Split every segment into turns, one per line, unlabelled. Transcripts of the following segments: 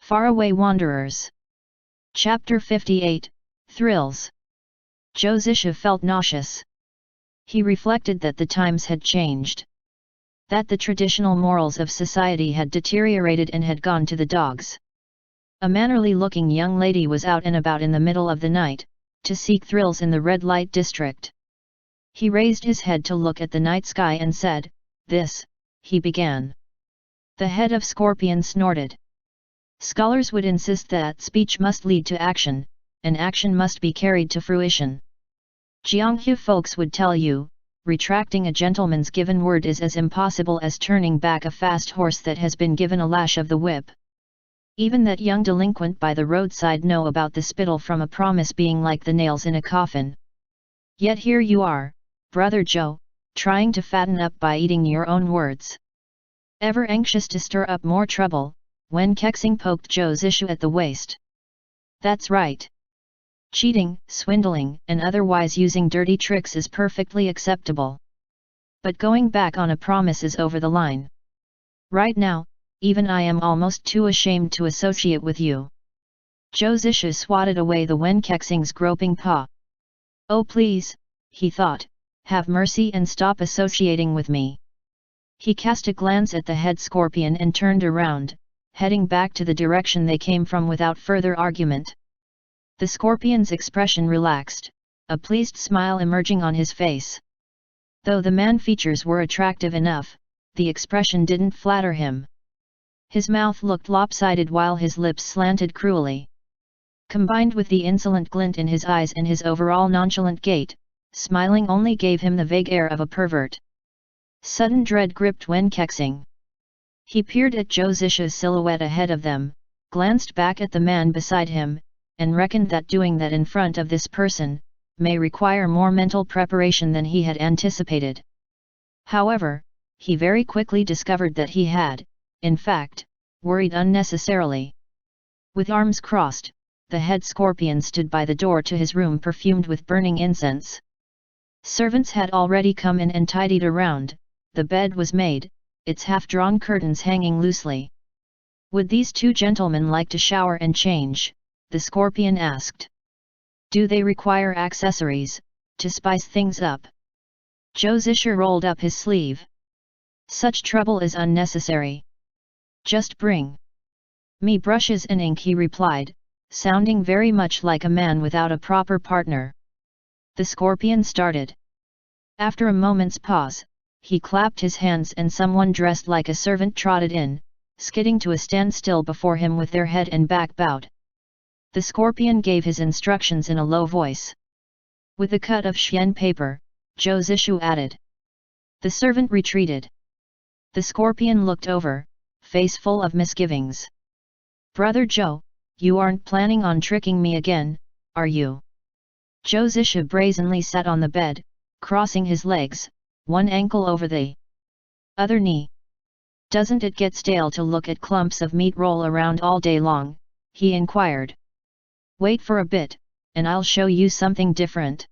Faraway Wanderers. Chapter 58, Thrills. Zhou Zisha felt nauseous. He reflected that the times had changed. That the traditional morals of society had deteriorated and had gone to the dogs. A mannerly-looking young lady was out and about in the middle of the night, to seek thrills in the red light district. He raised his head to look at the night sky and said, "This," he began. The head of Scorpion snorted. Scholars would insist that speech must lead to action, and action must be carried to fruition. Jianghu folks would tell you, retracting a gentleman's given word is as impossible as turning back a fast horse that has been given a lash of the whip. Even that young delinquent by the roadside know about the spittle from a promise being like the nails in a coffin. Yet here you are, brother Zhou, trying to fatten up by eating your own words. Ever anxious to stir up more trouble, Wen Kexing poked Zhou Zishu at the waist. That's right. Cheating, swindling, and otherwise using dirty tricks is perfectly acceptable. But going back on a promise is over the line. Right now, even I am almost too ashamed to associate with you. Zhou Zishu swatted away the Wen Kexing's groping paw. Oh please, he thought, have mercy and stop associating with me. He cast a glance at the head scorpion and turned around, heading back to the direction they came from without further argument. The scorpion's expression relaxed, a pleased smile emerging on his face. Though the man features were attractive enough, the expression didn't flatter him. His mouth looked lopsided while his lips slanted cruelly. Combined with the insolent glint in his eyes and his overall nonchalant gait, smiling only gave him the vague air of a pervert. Sudden dread gripped Wen Kexing. He peered at Zhou Zisha's silhouette ahead of them, glanced back at the man beside him, and reckoned that doing that in front of this person may require more mental preparation than he had anticipated. However, he very quickly discovered that he had, in fact, worried unnecessarily. With arms crossed, the head scorpion stood by the door to his room perfumed with burning incense. Servants had already come in and tidied around, the bed was made, its half-drawn curtains hanging loosely. Would these two gentlemen like to shower and change? The scorpion asked. Do they require accessories, to spice things up? Zhou Zisha rolled up his sleeve. Such trouble is unnecessary. Just bring me brushes and ink, he replied, sounding very much like a man without a proper partner. The scorpion started. After a moment's pause, he clapped his hands and someone dressed like a servant trotted in, skidding to a standstill before him with their head and back bowed. The scorpion gave his instructions in a low voice. With a cut of xian paper, Zhou Zishu added. The servant retreated. The scorpion looked over, face full of misgivings. Brother Zhou, you aren't planning on tricking me again, are you? Zhou Zishu brazenly sat on the bed, crossing his legs, one ankle over the other knee. Doesn't it get stale to look at clumps of meat roll around all day long? He inquired. Wait for a bit, and I'll show you something different.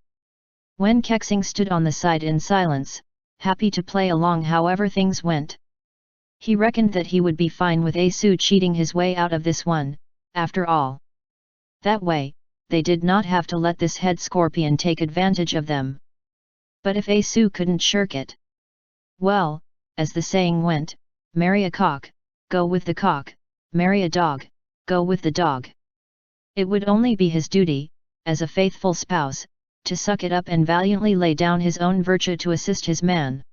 Wen Kexing stood on the side in silence, happy to play along however things went. He reckoned that he would be fine with A Su cheating his way out of this one, after all. That way, they did not have to let this head scorpion take advantage of them. But if A Su couldn't shirk it, well, as the saying went, marry a cock, go with the cock, marry a dog, go with the dog. It would only be his duty, as a faithful spouse, to suck it up and valiantly lay down his own virtue to assist his man.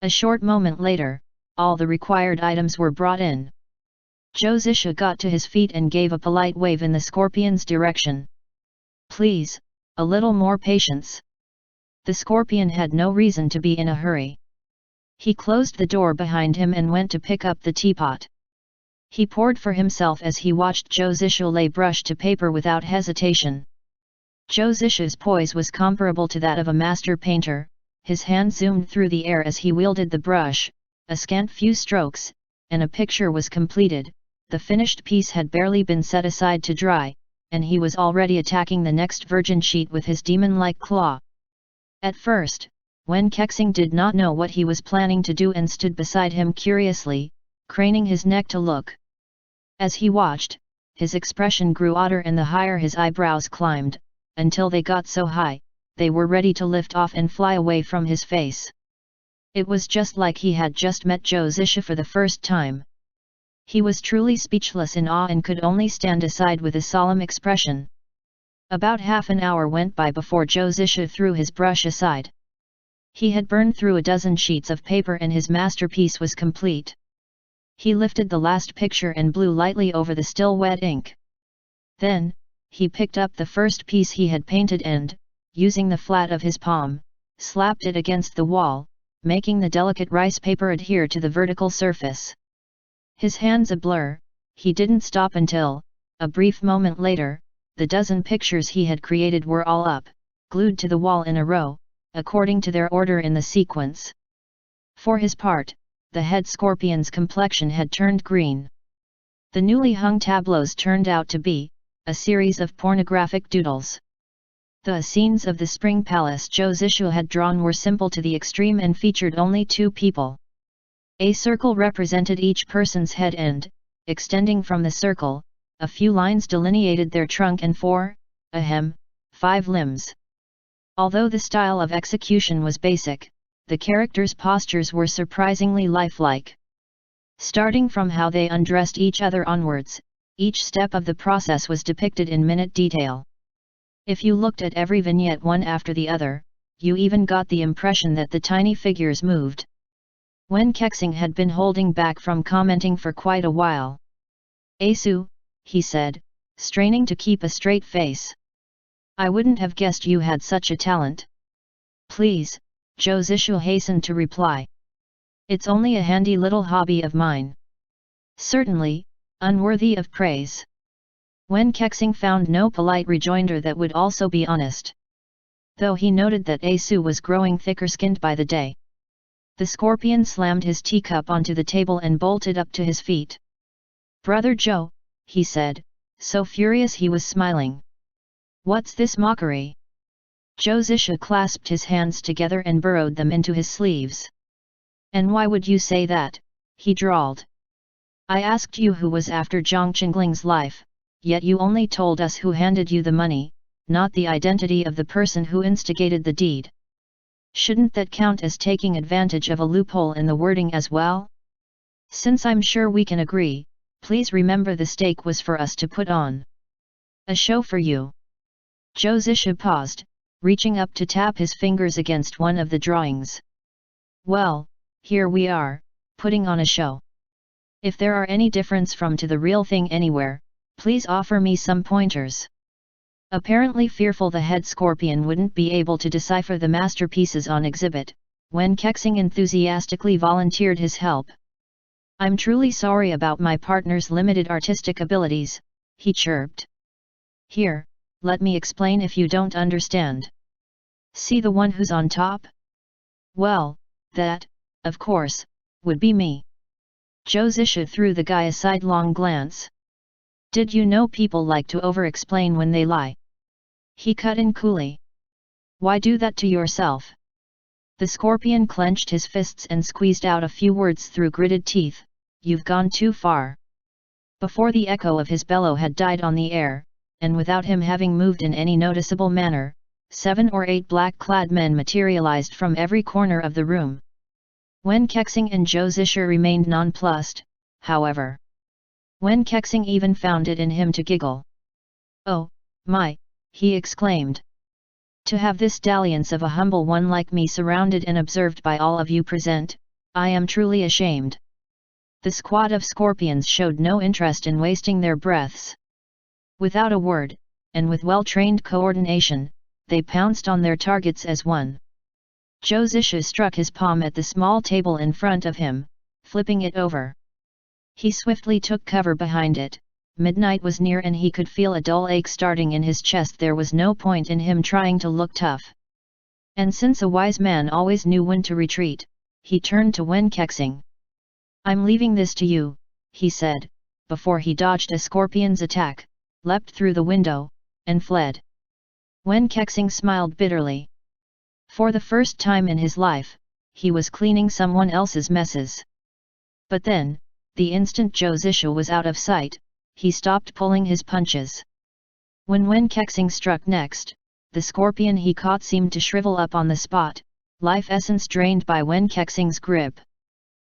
A short moment later, all the required items were brought in. Zhou Zisha got to his feet and gave a polite wave in the scorpion's direction. Please, a little more patience. The scorpion had no reason to be in a hurry. He closed the door behind him and went to pick up the teapot. He poured for himself as he watched Zhou Zishu lay brush to paper without hesitation. Zhou Zishu's poise was comparable to that of a master painter, his hand zoomed through the air as he wielded the brush, a scant few strokes, and a picture was completed. The finished piece had barely been set aside to dry, and he was already attacking the next virgin sheet with his demon-like claw. At first, Wen Kexing did not know what he was planning to do and stood beside him curiously, craning his neck to look. As he watched, his expression grew odder and the higher his eyebrows climbed, until they got so high, they were ready to lift off and fly away from his face. It was just like he had just met Zhou Zisha for the first time. He was truly speechless in awe and could only stand aside with a solemn expression. About half an hour went by before Zhou Zisha threw his brush aside. He had burned through a dozen sheets of paper and his masterpiece was complete. He lifted the last picture and blew lightly over the still wet ink. Then, he picked up the first piece he had painted and, using the flat of his palm, slapped it against the wall, making the delicate rice paper adhere to the vertical surface. His hands a blur, he didn't stop until, a brief moment later, the dozen pictures he had created were all up, glued to the wall in a row, according to their order in the sequence. For his part, the head scorpion's complexion had turned green. The newly hung tableaus turned out to be a series of pornographic doodles. The scenes of the spring palace Zhou Zisha had drawn were simple to the extreme and featured only two people. A circle represented each person's head and, extending from the circle, a few lines delineated their trunk and five limbs. Although the style of execution was basic, the characters' postures were surprisingly lifelike. Starting from how they undressed each other onwards, each step of the process was depicted in minute detail. If you looked at every vignette one after the other, you even got the impression that the tiny figures moved. Wen Kexing had been holding back from commenting for quite a while. "Asu," he said, straining to keep a straight face. "I wouldn't have guessed you had such a talent." "Please," Zhou Zisha hastened to reply. "It's only a handy little hobby of mine." "Certainly, unworthy of praise." Wen Kexing found no polite rejoinder that would also be honest. Though he noted that Asu was growing thicker-skinned by the day. The scorpion slammed his teacup onto the table and bolted up to his feet. "Brother Zhou," he said, so furious he was smiling. "What's this mockery?" Zhou Zisha clasped his hands together and burrowed them into his sleeves. "And why would you say that?" he drawled. "I asked you who was after Zhang Qingling's life, yet you only told us who handed you the money, not the identity of the person who instigated the deed. Shouldn't that count as taking advantage of a loophole in the wording as well? Since I'm sure we can agree, please remember the stake was for us to put on a show for you." Zhou Zisha paused, reaching up to tap his fingers against one of the drawings. "Well, here we are, putting on a show. If there are any difference from to the real thing anywhere, please offer me some pointers." Apparently fearful the head scorpion wouldn't be able to decipher the masterpieces on exhibit, Wen Kexing enthusiastically volunteered his help. "I'm truly sorry about my partner's limited artistic abilities," he chirped. "Here, let me explain if you don't understand. See the one who's on top? Well, that, of course, would be me." Zhou Zisha threw the guy a sidelong glance. "Did you know people like to over-explain when they lie?" he cut in coolly. "Why do that to yourself?" The scorpion clenched his fists and squeezed out a few words through gritted teeth. "You've gone too far." Before the echo of his bellow had died on the air, and without him having moved in any noticeable manner, 7 or 8 black-clad men materialized from every corner of the room. Wen Kexing and Zhou Zisha remained nonplussed, however. Wen Kexing even found it in him to giggle. "Oh, my," he exclaimed. "To have this dalliance of a humble one like me surrounded and observed by all of you present, I am truly ashamed." The squad of scorpions showed no interest in wasting their breaths. Without a word, and with well-trained coordination, they pounced on their targets as one. Zhou Zisha struck his palm at the small table in front of him, flipping it over. He swiftly took cover behind it. Midnight was near and he could feel a dull ache starting in his chest. There was no point in him trying to look tough. And since a wise man always knew when to retreat, he turned to Wen Kexing. "I'm leaving this to you," he said, before he dodged a scorpion's attack, leapt through the window, and fled. Wen Kexing smiled bitterly. For the first time in his life, he was cleaning someone else's messes. But then, the instant Zhou Zisha was out of sight, he stopped pulling his punches. When Wen Kexing struck next, the scorpion he caught seemed to shrivel up on the spot, life essence drained by Wen Kexing's grip.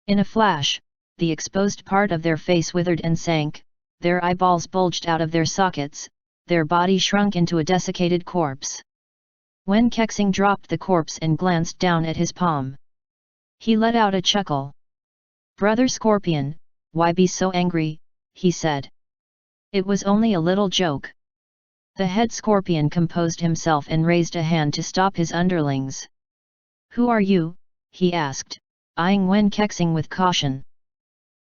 In a flash, the exposed part of their face withered and sank, their eyeballs bulged out of their sockets, their body shrunk into a desiccated corpse. Wen Kexing dropped the corpse and glanced down at his palm. He let out a chuckle. "Brother Scorpion, why be so angry?" he said. "It was only a little joke." The head scorpion composed himself and raised a hand to stop his underlings. "Who are you?" he asked, eyeing Wen Kexing with caution.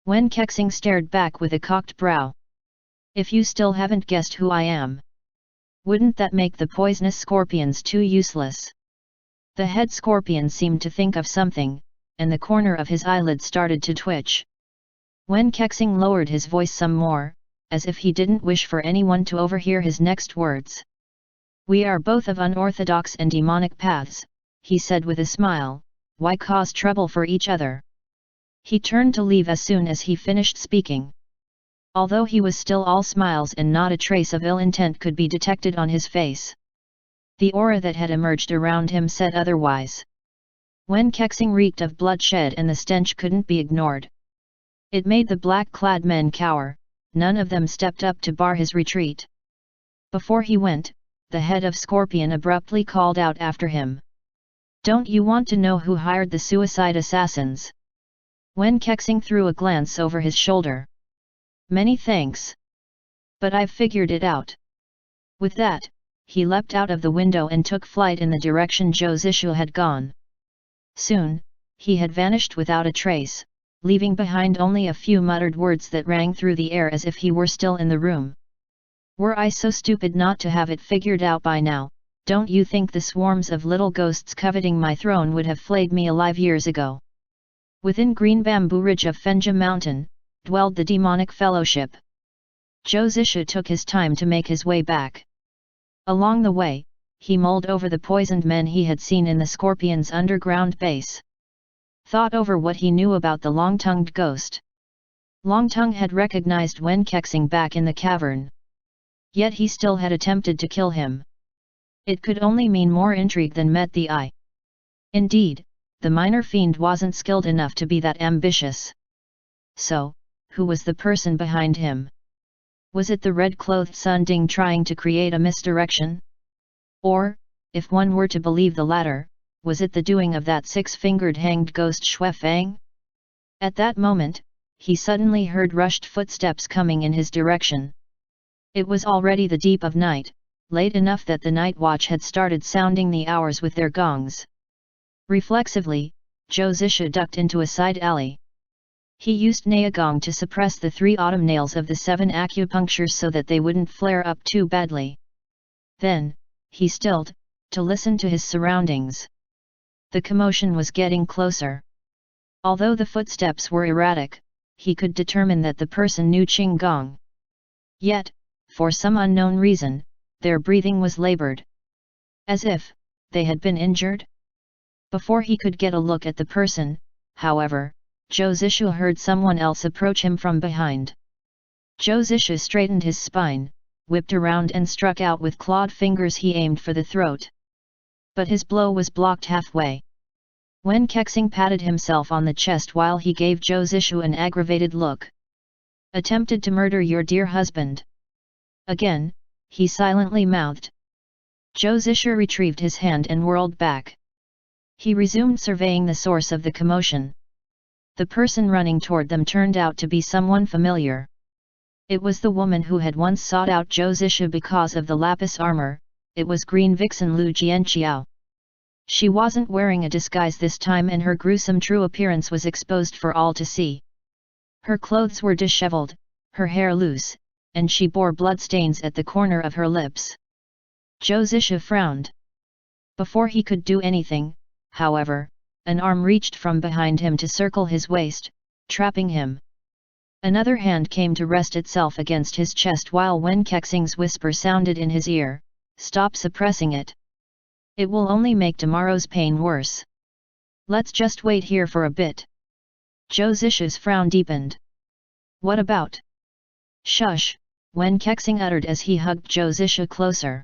Wen Kexing stared back with a cocked brow. "If you still haven't guessed who I am, wouldn't that make the poisonous scorpions too useless?" The head scorpion seemed to think of something, and the corner of his eyelid started to twitch. Wen Kexing lowered his voice some more, as if he didn't wish for anyone to overhear his next words. "We are both of unorthodox and demonic paths," he said with a smile, "why cause trouble for each other?" He turned to leave as soon as he finished speaking. Although he was still all smiles and not a trace of ill intent could be detected on his face. The aura that had emerged around him said otherwise. Wen Kexing reeked of bloodshed and the stench couldn't be ignored. It made the black-clad men cower, none of them stepped up to bar his retreat. Before he went, the head of Scorpion abruptly called out after him. "Don't you want to know who hired the suicide assassins?" Wen Kexing threw a glance over his shoulder. "Many thanks. But I've figured it out." With that, he leapt out of the window and took flight in the direction Zhou Zishu had gone. Soon, he had vanished without a trace, leaving behind only a few muttered words that rang through the air as if he were still in the room. "Were I so stupid not to have it figured out by now, don't you think the swarms of little ghosts coveting my throne would have flayed me alive years ago?" Within green bamboo ridge of Fenja Mountain, dwelled the demonic fellowship. Zhou Zishu took his time to make his way back. Along the way, he mulled over the poisoned men he had seen in the Scorpion's underground base. Thought over what he knew about the long-tongued ghost. Longtongue had recognized Wen Kexing back in the cavern. Yet he still had attempted to kill him. It could only mean more intrigue than met the eye. Indeed, the minor fiend wasn't skilled enough to be that ambitious. So, who was the person behind him? Was it the red-clothed Sun Ding trying to create a misdirection? Or, if one were to believe the latter, was it the doing of that six-fingered hanged ghost Xue Fang? At that moment, he suddenly heard rushed footsteps coming in his direction. It was already the deep of night, late enough that the night watch had started sounding the hours with their gongs. Reflexively, Zhou Zishu ducked into a side alley. He used Naogong to suppress the 3 autumn nails of the 7 acupunctures so that they wouldn't flare up too badly. Then, he stilled, to listen to his surroundings. The commotion was getting closer. Although the footsteps were erratic, he could determine that the person knew Qinggong. Yet, for some unknown reason, their breathing was labored. As if they had been injured? Before he could get a look at the person, however, Zhou Zishu heard someone else approach him from behind. Zhou Zishu straightened his spine, whipped around and struck out with clawed fingers. He aimed for the throat. But his blow was blocked halfway. Wen Kexing patted himself on the chest while he gave Zhou Zishu an aggravated look. "Attempted to murder your dear husband." Again, he silently mouthed. Zhou Zishu retrieved his hand and whirled back. He resumed surveying the source of the commotion. The person running toward them turned out to be someone familiar. It was the woman who had once sought out Zhou Zishu because of the lapis armor. It was Green Vixen Lu Jianqiao. She wasn't wearing a disguise this time and her gruesome true appearance was exposed for all to see. Her clothes were disheveled, her hair loose, and she bore bloodstains at the corner of her lips. Zhou Zishu frowned. Before he could do anything, however, an arm reached from behind him to circle his waist, trapping him. Another hand came to rest itself against his chest while Wen Kexing's whisper sounded in his ear, "Stop suppressing it. It will only make tomorrow's pain worse. Let's just wait here for a bit." Zhou Zishu's frown deepened. "What about?" "Shush," Wen Kexing uttered as he hugged Zhou Zisha closer.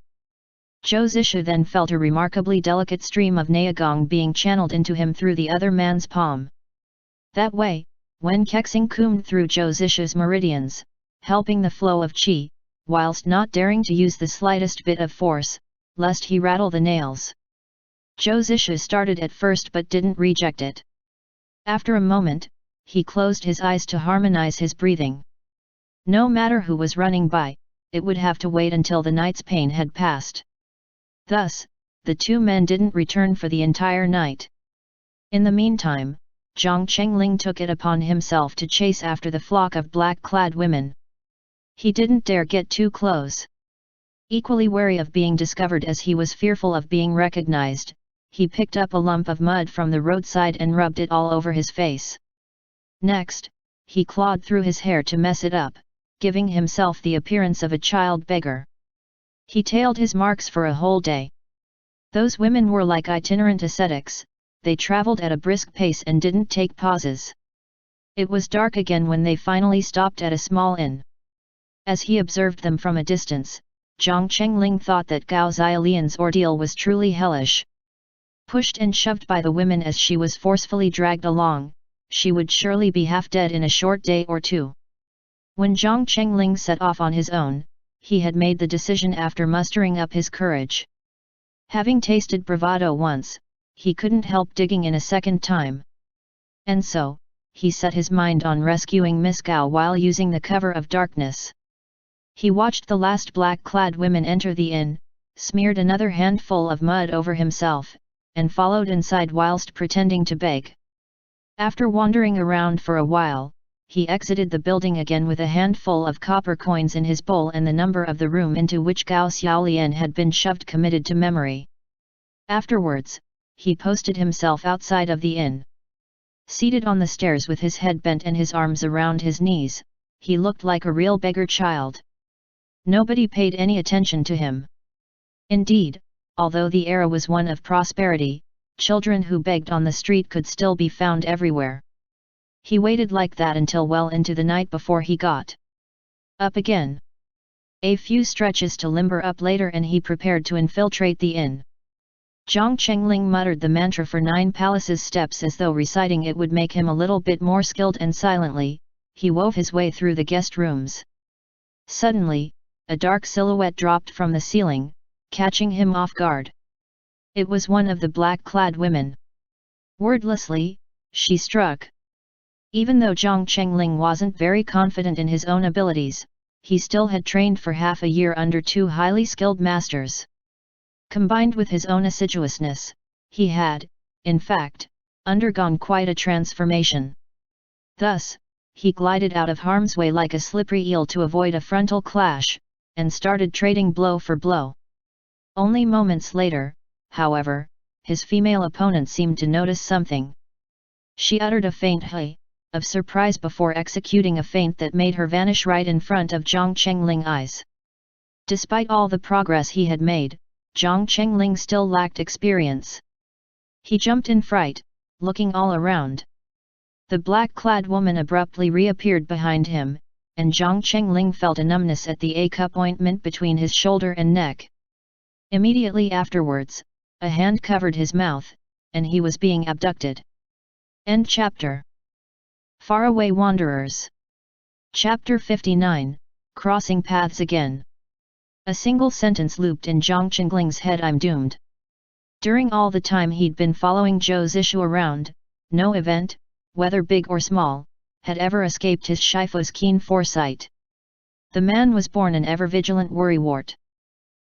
Zhou Zisha then felt a remarkably delicate stream of Neagong being channeled into him through the other man's palm. That way, Wen Kexing combed through Zhou Zisha's meridians, helping the flow of qi, whilst not daring to use the slightest bit of force, lest he rattle the nails. Zhou Zisha started at first but didn't reject it. After a moment, he closed his eyes to harmonize his breathing. No matter who was running by, it would have to wait until the night's pain had passed. Thus, the two men didn't return for the entire night. In the meantime, Zhang Chengling took it upon himself to chase after the flock of black-clad women. He didn't dare get too close. Equally wary of being discovered as he was fearful of being recognized, he picked up a lump of mud from the roadside and rubbed it all over his face. Next, he clawed through his hair to mess it up, giving himself the appearance of a child beggar. He tailed his marks for a whole day. Those women were like itinerant ascetics, they traveled at a brisk pace and didn't take pauses. It was dark again when they finally stopped at a small inn. As he observed them from a distance, Zhang Chengling thought that Gao Xiaolian's ordeal was truly hellish. Pushed and shoved by the women as she was forcefully dragged along, she would surely be half dead in a short day or two. When Zhang Chengling set off on his own, he had made the decision after mustering up his courage. Having tasted bravado once, he couldn't help digging in a second time. And so, he set his mind on rescuing Miss Gao while using the cover of darkness. He watched the last black-clad women enter the inn, smeared another handful of mud over himself, and followed inside whilst pretending to beg. After wandering around for a while, he exited the building again with a handful of copper coins in his bowl and the number of the room into which Gao Xiaolian had been shoved committed to memory. Afterwards, he posted himself outside of the inn. Seated on the stairs with his head bent and his arms around his knees, he looked like a real beggar child. Nobody paid any attention to him. Indeed, although the era was one of prosperity, children who begged on the street could still be found everywhere. He waited like that until well into the night before he got up again. A few stretches to limber up later and he prepared to infiltrate the inn. Zhang Chengling muttered the mantra for 9 palaces steps as though reciting it would make him a little bit more skilled, and silently, he wove his way through the guest rooms. Suddenly, a dark silhouette dropped from the ceiling, catching him off guard. It was one of the black-clad women. Wordlessly, she struck. Even though Zhang Chengling wasn't very confident in his own abilities, he still had trained for half a year under 2 highly skilled masters. Combined with his own assiduousness, he had, in fact, undergone quite a transformation. Thus, he glided out of harm's way like a slippery eel to avoid a frontal clash, and started trading blow for blow. Only moments later, however, his female opponent seemed to notice something. She uttered a faint "hey" of surprise before executing a feint that made her vanish right in front of Zhang Chengling's eyes. Despite all the progress he had made, Zhang Chengling still lacked experience. He jumped in fright, looking all around. The black-clad woman abruptly reappeared behind him, and Zhang Chengling felt a numbness at the A-cup ointment between his shoulder and neck. Immediately afterwards, a hand covered his mouth, and he was being abducted. End chapter. Faraway Wanderers. Chapter 59, Crossing Paths Again. A single sentence looped in Zhang Chengling's head: I'm doomed. During all the time he'd been following Zhou Zishu around, no event, whether big or small, had ever escaped his Shifu's keen foresight. The man was born an ever-vigilant worrywart.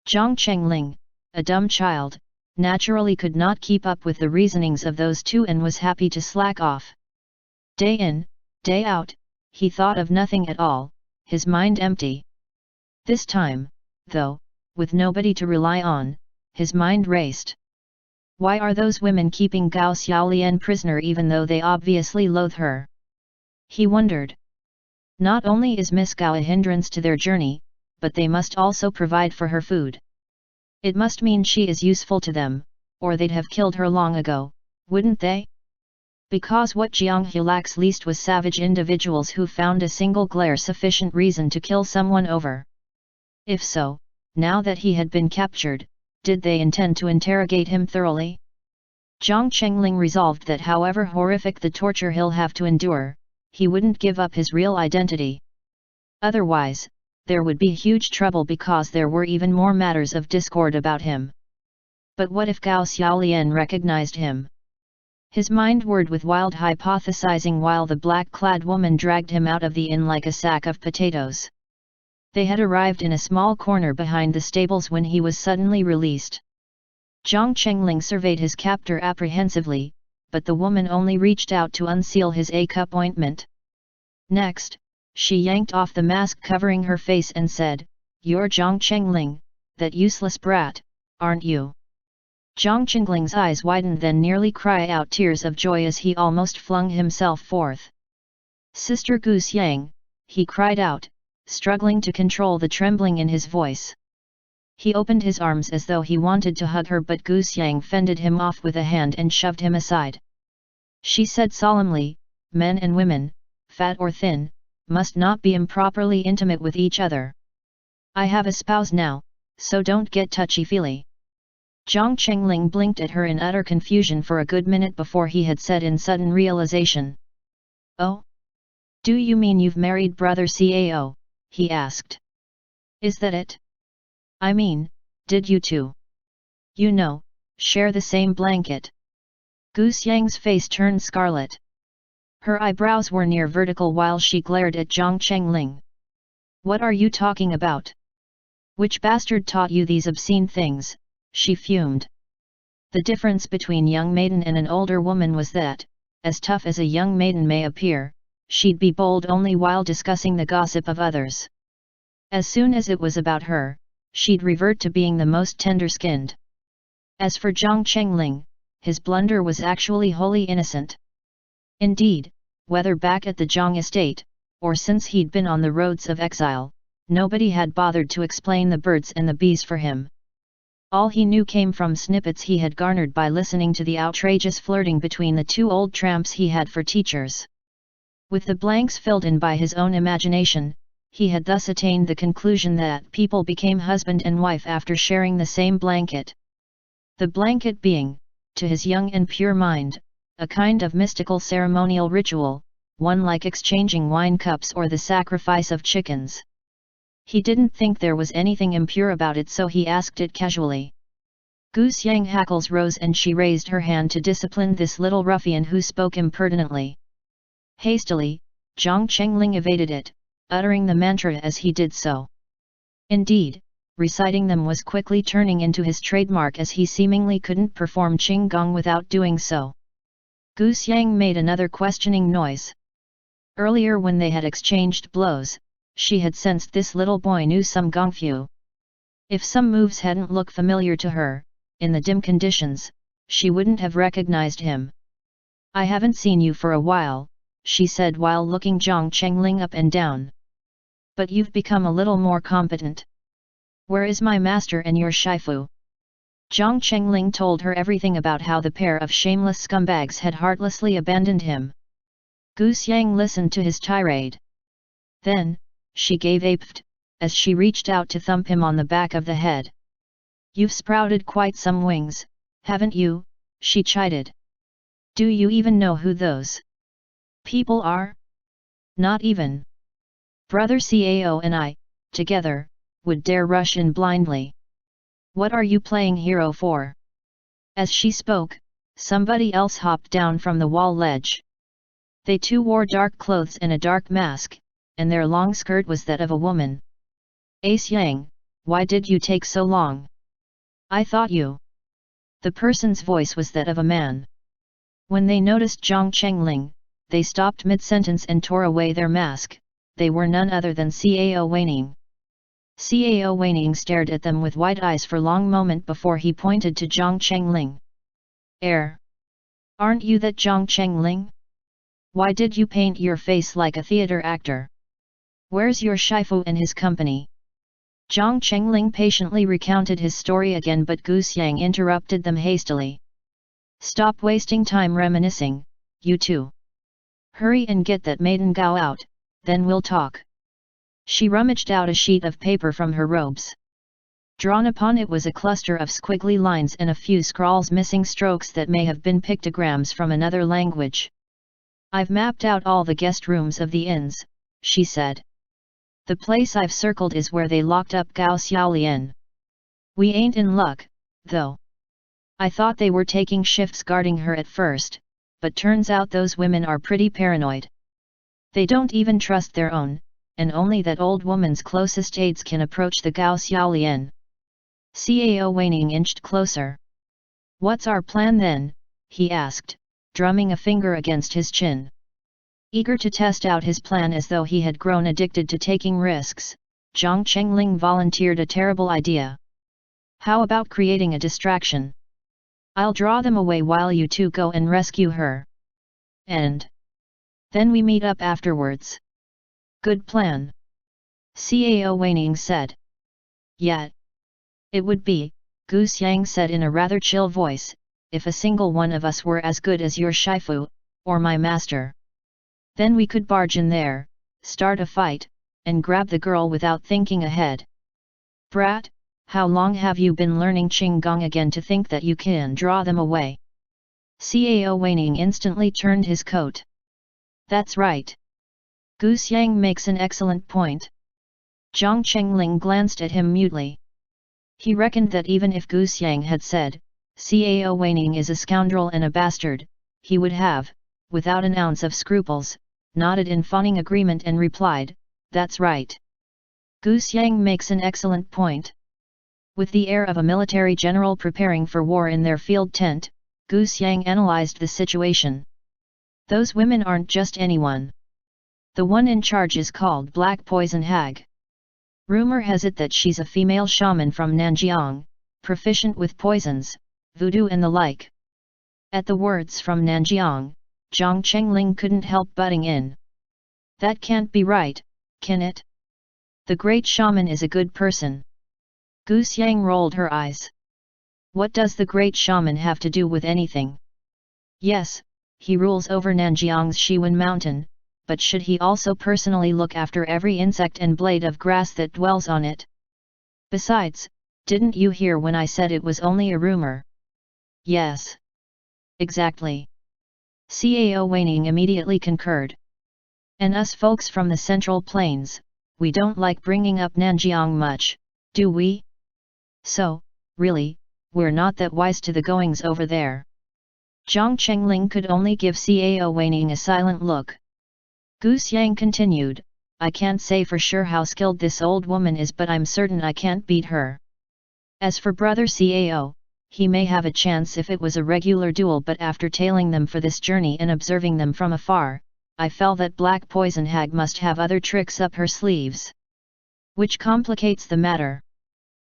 Zhang Chengling, a dumb child, naturally could not keep up with the reasonings of those two and was happy to slack off. Day in, day out, he thought of nothing at all, his mind empty. This time, though, with nobody to rely on, his mind raced. Why are those women keeping Gao Xiaolian prisoner even though they obviously loathe her? He wondered. Not only is Miss Gao a hindrance to their journey, but they must also provide for her food. It must mean she is useful to them, or they'd have killed her long ago, wouldn't they? Because what Jianghe lacks least was savage individuals who found a single glare sufficient reason to kill someone over. If so, now that he had been captured, did they intend to interrogate him thoroughly? Jiang Chengling resolved that however horrific the torture he'll have to endure, he wouldn't give up his real identity. Otherwise, there would be huge trouble because there were even more matters of discord about him. But what if Gao Xiaolian recognized him? His mind whirred with wild hypothesizing while the black-clad woman dragged him out of the inn like a sack of potatoes. They had arrived in a small corner behind the stables when he was suddenly released. Jiang Chengling surveyed his captor apprehensively, but the woman only reached out to unseal his A-cup ointment. Next, she yanked off the mask covering her face and said, "You're Jiang Chengling, that useless brat, aren't you?" Jiang Chengling's eyes widened then nearly cry out tears of joy as he almost flung himself forth. "Sister Gu Xiang," he cried out, struggling to control the trembling in his voice. He opened his arms as though he wanted to hug her, but Gu Xiang fended him off with a hand and shoved him aside. She said solemnly, "Men and women, fat or thin, must not be improperly intimate with each other. I have a spouse now, so don't get touchy-feely." Jiang Chengling blinked at her in utter confusion for a good minute before he had said in sudden realization. "Oh? Do you mean you've married brother Cao?" he asked. "Is that it? I mean, did you two, share the same blanket?" Gu Xiang's face turned scarlet. Her eyebrows were near vertical while she glared at Jiang Chengling. "What are you talking about? Which bastard taught you these obscene things?" she fumed. The difference between young maiden and an older woman was that, as tough as a young maiden may appear, she'd be bold only while discussing the gossip of others. As soon as it was about her, she'd revert to being the most tender-skinned. As for Jiang Chengling, his blunder was actually wholly innocent. Indeed, whether back at the Jiang estate, or since he'd been on the roads of exile, nobody had bothered to explain the birds and the bees for him. All he knew came from snippets he had garnered by listening to the outrageous flirting between the two old tramps he had for teachers. With the blanks filled in by his own imagination, he had thus attained the conclusion that people became husband and wife after sharing the same blanket. The blanket being, to his young and pure mind, a kind of mystical ceremonial ritual, one like exchanging wine cups or the sacrifice of chickens. He didn't think there was anything impure about it, so he asked it casually. Gu Xiang hackles rose and she raised her hand to discipline this little ruffian who spoke impertinently. Hastily, Jiang Chengling evaded it, uttering the mantra as he did so. Indeed, reciting them was quickly turning into his trademark as he seemingly couldn't perform Qinggong without doing so. Gu Xiang made another questioning noise. Earlier when they had exchanged blows, she had sensed this little boy knew some gongfu. If some moves hadn't looked familiar to her, in the dim conditions, she wouldn't have recognized him. "I haven't seen you for a while," she said while looking Jiang Chengling up and down. "But you've become a little more competent. Where is my master and your shifu?" Jiang Chengling told her everything about how the pair of shameless scumbags had heartlessly abandoned him. Gu Xiang listened to his tirade. Then, she gave a pft, as she reached out to thump him on the back of the head. "You've sprouted quite some wings, haven't you?" she chided. "Do you even know who those people are?" "Not even. Brother Cao and I, together, would dare rush in blindly. What are you playing hero for?" As she spoke, somebody else hopped down from the wall ledge. They too wore dark clothes and a dark mask, and their long skirt was that of a woman. "Ace Yang, why did you take so long? I thought you..." The person's voice was that of a man. When they noticed Jiang Chengling, they stopped mid-sentence and tore away their mask. They were none other than Cao Weining. Cao Weining stared at them with wide eyes for a long moment before he pointed to Jiang Chengling. Aren't you that Jiang Chengling? Why did you paint your face like a theater actor? Where's your shifu and his company?" Jiang Chengling patiently recounted his story again, but Gu Xiang interrupted them hastily. "Stop wasting time reminiscing, you two. Hurry and get that maiden Gao out, then we'll talk." She rummaged out a sheet of paper from her robes. Drawn upon it was a cluster of squiggly lines and a few scrawls missing strokes that may have been pictograms from another language. "I've mapped out all the guest rooms of the inns," she said. "The place I've circled is where they locked up Gao Xiaolian. We ain't in luck, though. I thought they were taking shifts guarding her at first, but turns out those women are pretty paranoid. They don't even trust their own, and only that old woman's closest aides can approach the Gao Xiaolian." Cao Weining inched closer. "What's our plan then?" he asked, drumming a finger against his chin. Eager to test out his plan as though he had grown addicted to taking risks, Zhang Chengling volunteered a terrible idea. "How about creating a distraction? I'll draw them away while you two go and rescue her. And then we meet up afterwards." "Good plan," Cao Weining said. "Yet it would be," Gu Xiang said in a rather chill voice, "if a single one of us were as good as your Shifu, or my master. Then we could barge in there, start a fight, and grab the girl without thinking ahead." "Brat, how long have you been learning Qinggong again to think that you can draw them away?" Cao Weining instantly turned his coat. "That's right. Gu Xiang makes an excellent point." Zhang Chengling glanced at him mutely. He reckoned that even if Gu Xiang had said, "Cao Weining is a scoundrel and a bastard," he would have, without an ounce of scruples, nodded in fawning agreement and replied, "That's right. Gu Xiang makes an excellent point." With the air of a military general preparing for war in their field tent, Gu Xiang analyzed the situation. "Those women aren't just anyone. The one in charge is called Black Poison Hag. Rumor has it that she's a female shaman from Nanjiang, proficient with poisons, voodoo and the like." At the words from Nanjiang, Zhang Chengling couldn't help butting in. "That can't be right, can it? The great shaman is a good person." Gu Xiang rolled her eyes. "What does the great shaman have to do with anything? Yes, he rules over Nanjiang's Shiwen Mountain, but should he also personally look after every insect and blade of grass that dwells on it? Besides, didn't you hear when I said it was only a rumor?" "Yes. Exactly." Cao Weining immediately concurred. "And us folks from the Central Plains, we don't like bringing up Nanjiang much, do we? So, really, we're not that wise to the goings over there." Zhang Chengling could only give Cao Weining a silent look. Gu Xiang continued, "I can't say for sure how skilled this old woman is, but I'm certain I can't beat her. As for brother Cao, he may have a chance if it was a regular duel, but after tailing them for this journey and observing them from afar, I felt that Black Poison Hag must have other tricks up her sleeves. Which complicates the matter.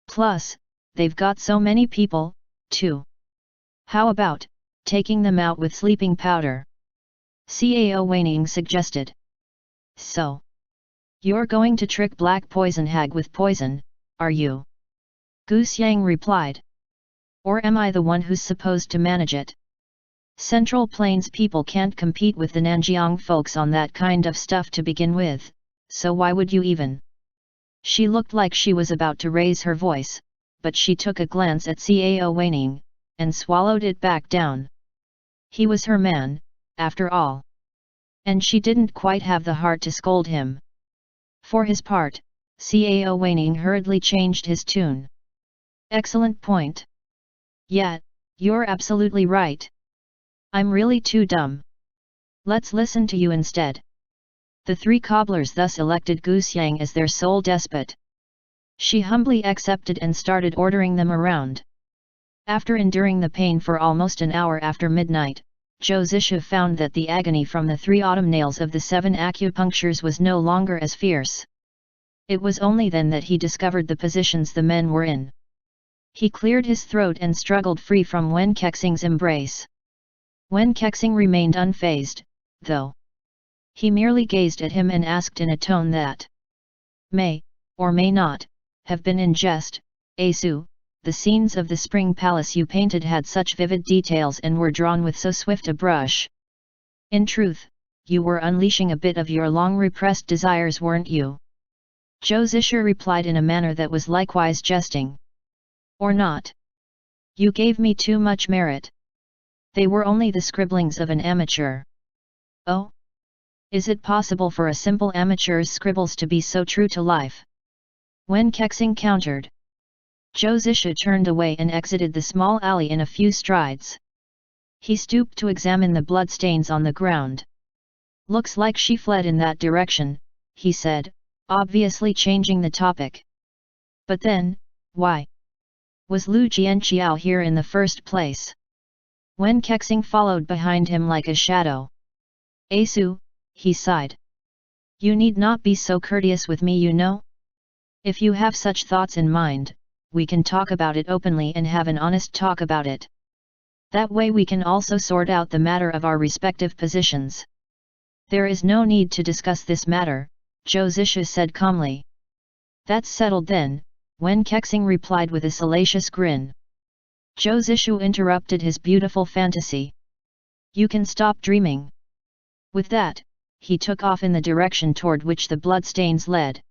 Plus, they've got so many people, too. How about taking them out with sleeping powder?" Cao Weining suggested. "So, you're going to trick Black Poison Hag with poison, are you?" Gu Xiang replied. "Or am I the one who's supposed to manage it? Central Plains people can't compete with the Nanjiang folks on that kind of stuff to begin with, so why would you even?" She looked like she was about to raise her voice, but she took a glance at Cao Weining, and swallowed it back down. He was her man, after all. And she didn't quite have the heart to scold him. For his part, Cao Weining hurriedly changed his tune. "Excellent point. Yet, you're absolutely right. I'm really too dumb. Let's listen to you instead." The three cobblers thus elected Gu Xiang as their sole despot. She humbly accepted and started ordering them around. After enduring the pain for almost an hour after midnight, Zhou Zisha found that the agony from the 3 autumn nails of the 7 acupunctures was no longer as fierce. It was only then that he discovered the positions the men were in. He cleared his throat and struggled free from Wen Kexing's embrace. Wen Kexing remained unfazed, though. He merely gazed at him and asked in a tone that may, or may not, have been in jest, "Asu, the scenes of the spring palace you painted had such vivid details and were drawn with so swift a brush. In truth, you were unleashing a bit of your long-repressed desires, weren't you?" Zhou Zisha replied in a manner that was likewise jesting. Or not? You gave me too much merit. They were only the scribblings of an amateur. Oh? Is it possible for a simple amateur's scribbles to be so true to life? Wen Kexing countered. Zhou Zisha turned away and exited the small alley in a few strides. He stooped to examine the bloodstains on the ground. Looks like she fled in that direction, he said, obviously changing the topic. But then, why was Lu Jianqiao here in the first place? Wen Kexing followed behind him like a shadow. Asu, he sighed. You need not be so courteous with me, you know? If you have such thoughts in mind, we can talk about it openly and have an honest talk about it. That way we can also sort out the matter of our respective positions. There is no need to discuss this matter, Zhou Zisha said calmly. That's settled then, Wen Kexing replied with a salacious grin. Zhou Zisha interrupted his beautiful fantasy. You can stop dreaming. With that, he took off in the direction toward which the bloodstains led.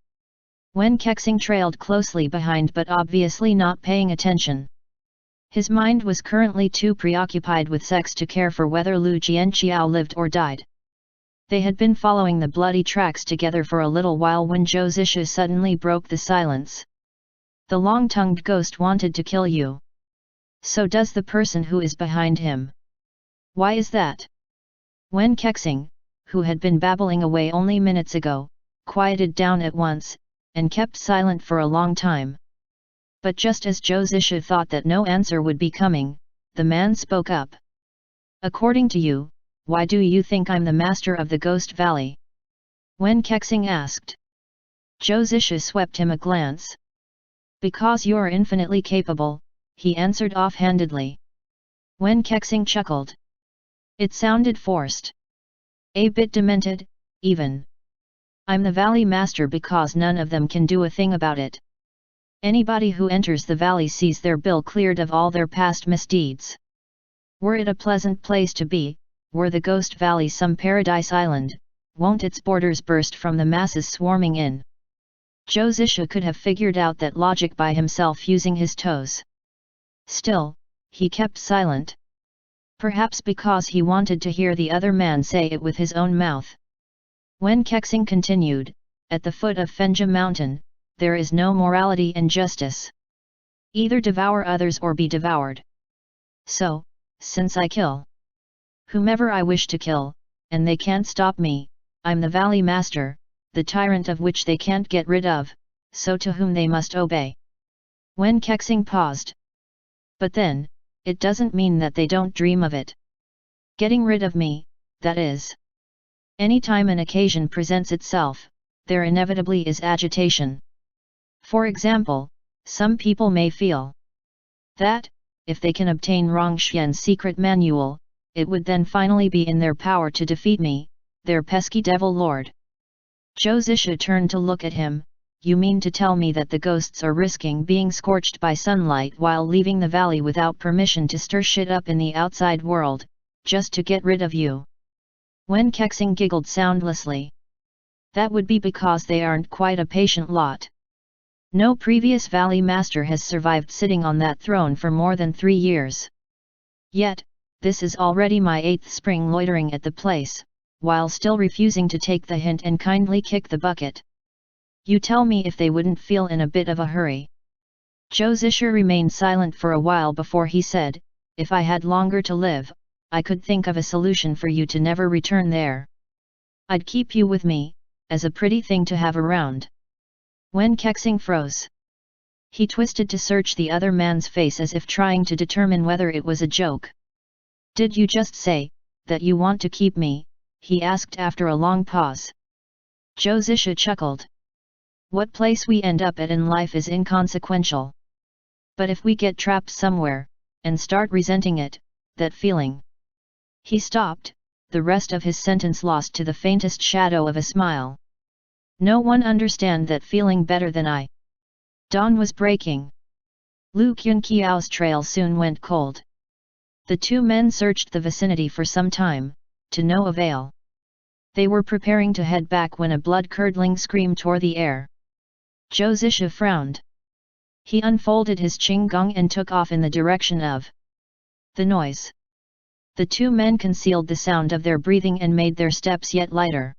Wen Kexing trailed closely behind but obviously not paying attention. His mind was currently too preoccupied with sex to care for whether Lu Jianqiao lived or died. They had been following the bloody tracks together for a little while when Zhou Zisha suddenly broke the silence. The long-tongued ghost wanted to kill you. So does the person who is behind him. Why is that? Wen Kexing, who had been babbling away only minutes ago, quieted down at once, and kept silent for a long time. But just as Zhou Zisha thought that no answer would be coming, the man spoke up. According to you, why do you think I'm the master of the Ghost Valley? Wen Kexing asked. Zhou Zisha swept him a glance. Because you're infinitely capable, he answered offhandedly. Wen Kexing chuckled. It sounded forced. A bit demented, even. I'm the Valley Master because none of them can do a thing about it. Anybody who enters the valley sees their bill cleared of all their past misdeeds. Were it a pleasant place to be, were the Ghost Valley some paradise island, won't its borders burst from the masses swarming in? Zhou Zisha could have figured out that logic by himself using his toes. Still, he kept silent. Perhaps because he wanted to hear the other man say it with his own mouth. Wen Kexing continued, at the foot of Fenja Mountain, there is no morality and justice. Either devour others or be devoured. So, since I kill whomever I wish to kill, and they can't stop me, I'm the Valley Master, the tyrant of which they can't get rid of, so to whom they must obey. Wen Kexing paused. But then, it doesn't mean that they don't dream of it. Getting rid of me, that is. Any time an occasion presents itself, there inevitably is agitation. For example, some people may feel that, if they can obtain Rongxian's secret manual, it would then finally be in their power to defeat me, their pesky devil lord. Zhou Zisha turned to look at him. You mean to tell me that the ghosts are risking being scorched by sunlight while leaving the valley without permission to stir shit up in the outside world, just to get rid of you? Wen Kexing giggled soundlessly. That would be because they aren't quite a patient lot. No previous Valley Master has survived sitting on that throne for more than 3 years. Yet, this is already my 8th spring loitering at the place, while still refusing to take the hint and kindly kick the bucket. You tell me if they wouldn't feel in a bit of a hurry. Zhou Zisha remained silent for a while before he said, if I had longer to live, I could think of a solution for you to never return there. I'd keep you with me, as a pretty thing to have around. Wen Kexing froze. He twisted to search the other man's face as if trying to determine whether it was a joke. Did you just say, that you want to keep me? He asked after a long pause. Zhou Zisha chuckled. What place we end up at in life is inconsequential. But if we get trapped somewhere, and start resenting it, that feeling. He stopped, the rest of his sentence lost to the faintest shadow of a smile. No one understand that feeling better than I. Dawn was breaking. Lu Qunqiao's trail soon went cold. The two men searched the vicinity for some time, to no avail. They were preparing to head back when a blood-curdling scream tore the air. Zhou Zisha frowned. He unfolded his qinggong and took off in the direction of the noise. The two men concealed the sound of their breathing and made their steps yet lighter.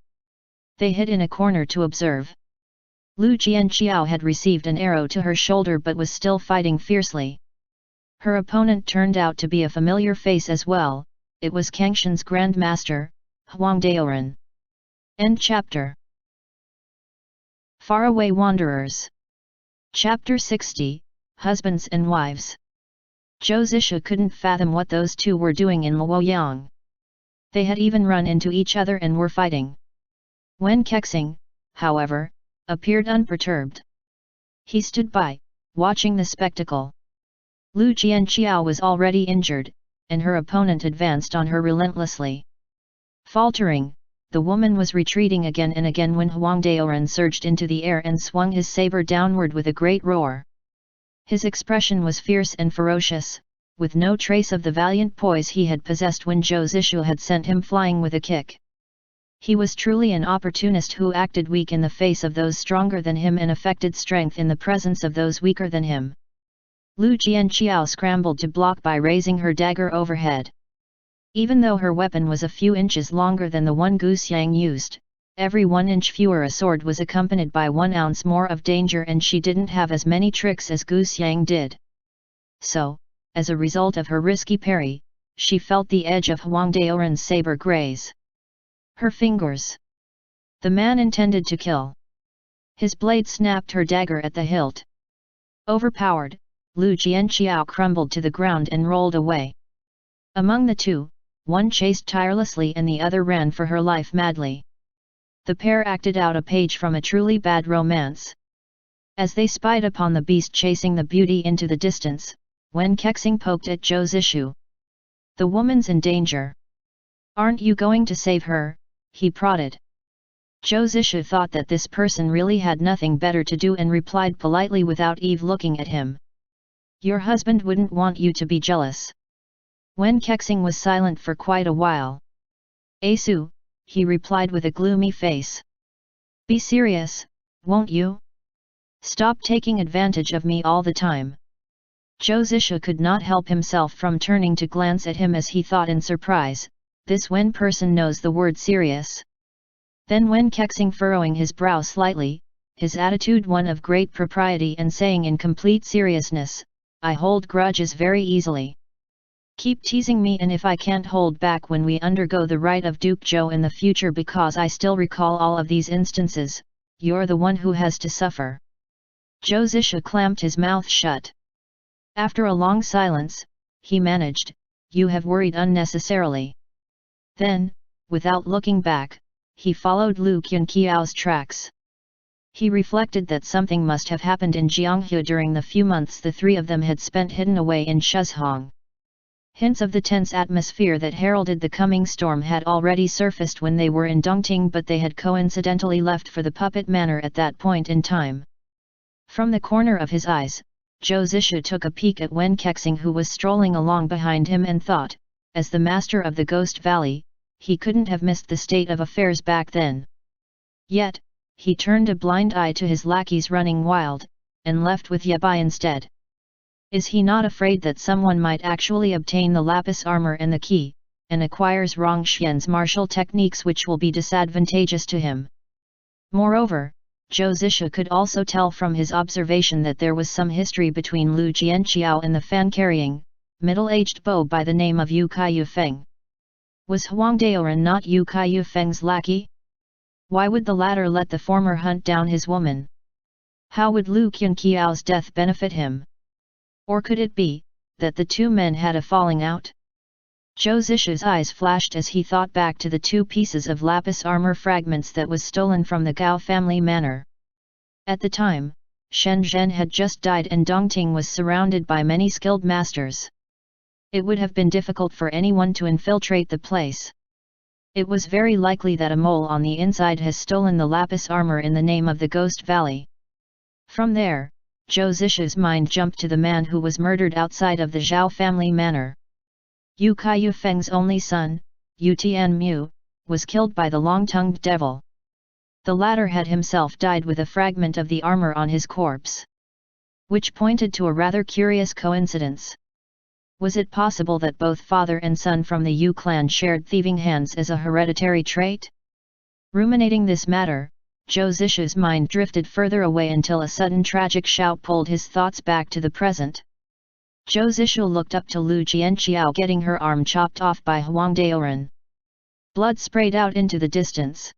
They hid in a corner to observe. Lu Jianqiao had received an arrow to her shoulder but was still fighting fiercely. Her opponent turned out to be a familiar face as well. It was Kangshan's Grand Master, Huang Daoren. End chapter. Faraway Wanderers. Chapter 60, Husbands and Wives. Zhou Zisha couldn't fathom what those two were doing in Luoyang. They had even run into each other and were fighting. Wen Kexing, however, appeared unperturbed. He stood by, watching the spectacle. Lu Jianqiao was already injured, and her opponent advanced on her relentlessly. Faltering, the woman was retreating again and again when Huang Daoren surged into the air and swung his saber downward with a great roar. His expression was fierce and ferocious, with no trace of the valiant poise he had possessed when Zhou Zisha had sent him flying with a kick. He was truly an opportunist who acted weak in the face of those stronger than him and affected strength in the presence of those weaker than him. Lu Jianqiao scrambled to block by raising her dagger overhead. Even though her weapon was a few inches longer than the one Gu Xiang used, every 1 inch fewer a sword was accompanied by 1 ounce more of danger, and she didn't have as many tricks as Gu Xiang did. So, as a result of her risky parry, she felt the edge of Huang Daoren's saber graze her fingers. The man intended to kill. His blade snapped her dagger at the hilt. Overpowered, Lu Jianqiao crumbled to the ground and rolled away. Among the two, one chased tirelessly and the other ran for her life madly. The pair acted out a page from a truly bad romance. As they spied upon the beast chasing the beauty into the distance, Wen Kexing poked at Zhou Zisha. The woman's in danger. Aren't you going to save her? He prodded. Zhou Zisha thought that this person really had nothing better to do and replied politely without Eve looking at him. Your husband wouldn't want you to be jealous. Wen Kexing was silent for quite a while. Asu, he replied with a gloomy face. Be serious, won't you? Stop taking advantage of me all the time. Zhou Zisha could not help himself from turning to glance at him as he thought in surprise, this Wen person knows the word serious. Then Wen Kexing furrowing his brow slightly, his attitude one of great propriety and saying in complete seriousness, I hold grudges very easily. Keep teasing me, and if I can't hold back when we undergo the rite of Duke Zhou in the future because I still recall all of these instances, you're the one who has to suffer. Zhou Zisha clamped his mouth shut. After a long silence, he managed, you have worried unnecessarily. Then, without looking back, he followed Lu Qianqiao's tracks. He reflected that something must have happened in Jianghe during the few months the three of them had spent hidden away in Shuzhong. Hints of the tense atmosphere that heralded the coming storm had already surfaced when they were in Dongting, but they had coincidentally left for the puppet manor at that point in time. From the corner of his eyes, Zhou Zisha took a peek at Wen Kexing, who was strolling along behind him, and thought, as the master of the Ghost Valley, he couldn't have missed the state of affairs back then. Yet, he turned a blind eye to his lackeys running wild, and left with Yabai instead. Is he not afraid that someone might actually obtain the lapis armor and the key, and acquires Rongxian's martial techniques which will be disadvantageous to him? Moreover, Zhou Zisha could also tell from his observation that there was some history between Lu Jianqiao and the fan-carrying, middle-aged beau by the name of Yu Kai Yufeng. Was Huang Daoren not Yu Kai Yufeng's lackey? Why would the latter let the former hunt down his woman? How would Lu Qianqiao's death benefit him? Or could it be, that the two men had a falling out? Zhou Zisha's eyes flashed as he thought back to the 2 pieces of lapis armor fragments that was stolen from the Gao family manor. At the time, Shen Zhen had just died and Dongting was surrounded by many skilled masters. It would have been difficult for anyone to infiltrate the place. It was very likely that a mole on the inside has stolen the lapis armor in the name of the Ghost Valley. From there, Zhou Zisha's mind jumped to the man who was murdered outside of the Zhao family manor. Yu Kai Yufeng's only son, Yu Tianmu, was killed by the long-tongued devil. The latter had himself died with a fragment of the armor on his corpse, which pointed to a rather curious coincidence. Was it possible that both father and son from the Yu clan shared thieving hands as a hereditary trait? Ruminating this matter, Zhou Zisha's mind drifted further away until a sudden tragic shout pulled his thoughts back to the present. Zhou Zisha looked up to Lu Jianqiao getting her arm chopped off by Huang Daoren. Blood sprayed out into the distance.